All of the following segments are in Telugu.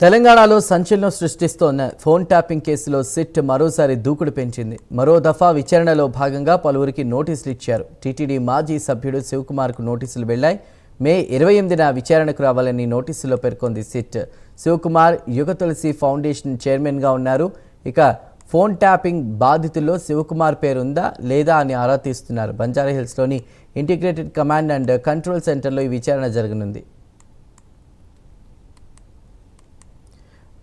తెలంగాణలో సంచలనం సృష్టిస్తోన్న ఫోన్ ట్యాపింగ్ కేసులో సిట్ మరోసారి దూకుడు పెంచింది. మరో దఫా విచారణలో భాగంగా పలువురికి నోటీసులు ఇచ్చారు. టీటీడీ మాజీ సభ్యుడు శివకుమార్కు నోటీసులు వెళ్లాయి. మే 28న విచారణకు రావాలని నోటీసులో పేర్కొంది సిట్. శివకుమార్ యుగ తులసి ఫౌండేషన్ చైర్మన్గా ఉన్నారు. ఇక ఫోన్ ట్యాపింగ్ బాధితుల్లో శివకుమార్ పేరుందా లేదా అని ఆరా తీస్తున్నారు. బంజారాహిల్స్లోని ఇంటిగ్రేటెడ్ కమాండ్ అండ్ కంట్రోల్ సెంటర్లో ఈ విచారణ జరగనుంది.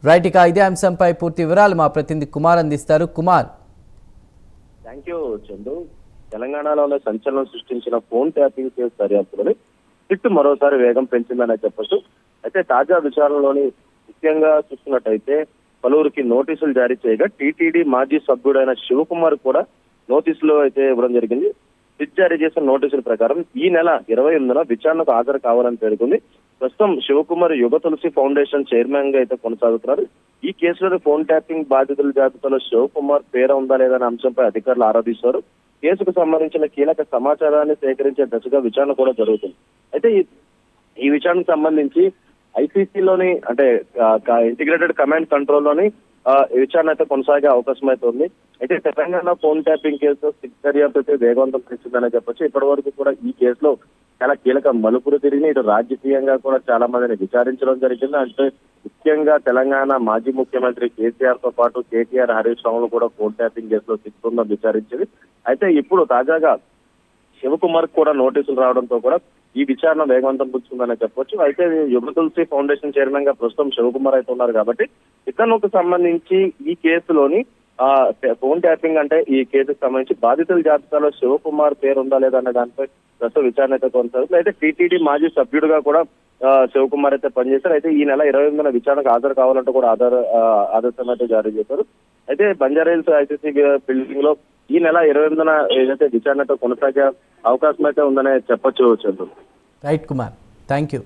రైట్, ఇక ఇదే అంశంపై పూర్తి వివరాలు మా ప్రతినిధి కుమార్ అందిస్తారు. కుమార్. Thank you Chandu. తెలంగాణలోనే సంచలనం సృష్టించిన ఫోన్ ట్యాపింగ్ కేసు దర్యాప్తులోని సిట్ మరోసారి వేగం పెంచిందనే చెప్పొచ్చు. అయితే తాజా విచారణలోని ముఖ్యంగా చూస్తున్నట్టయితే పలువురికి నోటీసులు జారీ చేయగా టీటీడీ మాజీ సభ్యుడైన శివకుమార్ కూడా నోటీసులు అయితే ఇవ్వడం జరిగింది. సిట్ జారీ చేసిన నోటీసుల ప్రకారం ఈ నెల 28న విచారణకు హాజరు కావాలని పేర్కొంది. ప్రస్తుతం శివకుమార్ యుగ తులసి ఫౌండేషన్ చైర్మన్ గా అయితే కొనసాగుతున్నారు. ఈ కేసులో ఫోన్ ట్యాపింగ్ బాధితుల జాబితాలో శివకుమార్ పేరు ఉందా లేదనే అంశంపై అధికారులు ఆరాధిస్తారు. కేసుకు సంబంధించిన కీలక సమాచారాన్ని సేకరించే దశగా విచారణ కూడా జరుగుతుంది. అయితే ఈ విచారణకు సంబంధించి ఐసీసీలోని అంటే ఇంటిగ్రేటెడ్ కమాండ్ కంట్రోల్ లోని విచారణ అయితే కొనసాగే అవకాశం అయితే ఉంది. అయితే తెలంగాణ ఫోన్ ట్యాపింగ్ కేసులో సిట్ దర్యాప్తు అయితే వేగవంతం పెంచిందనే చెప్పొచ్చు. ఇప్పటి వరకు కూడా ఈ కేసులో చాలా కీలక మలుపులు తిరిగి ఇటు రాజకీయంగా కూడా చాలా మందిని విచారించడం జరిగింది. అంటే ముఖ్యంగా తెలంగాణ మాజీ ముఖ్యమంత్రి కేసీఆర్ తో పాటు కేటీఆర్, హరీష్ రావులు కూడా ఫోన్ ట్యాపింగ్ కేసులో సిట్ బృందం విచారించింది. అయితే ఇప్పుడు తాజాగా శివకుమార్ కూడా నోటీసులు రావడంతో కూడా ఈ విచారణ వేగవంతం పుచ్చుకుందనే చెప్పొచ్చు. అయితే యుగ తులసి ఫౌండేషన్ చైర్మన్ గా ప్రస్తుతం శివకుమార్ అయితే ఉన్నారు కాబట్టి ఇతనుకు సంబంధించి ఈ కేసులోని ఫోన్ ట్యాపింగ్ అంటే ఈ కేసుకు సంబంధించి బాధితుల జాబితాలో శివకుమార్ పేరు ఉందా లేదా అనే దానిపై ప్రస్తుతం విచారణ అయితే కొనసాగుతుంది. అయితే టీటీడీ మాజీ సభ్యుడిగా కూడా శివకుమార్ అయితే పనిచేశారు. అయితే ఈ నెల 28న విచారణకు హాజరు కావాలంటే కూడా ఆదేశం అయితే జారీ చేశారు. అయితే బంజారాహిల్స్ ఐసీసీ బిల్డింగ్ లో ఈ నెల 28న ఏదైతే విచారణతో కొనసాగే అవకాశం అయితే ఉందనే చెప్పొచ్చు Chandru. Right Kumar, thank you.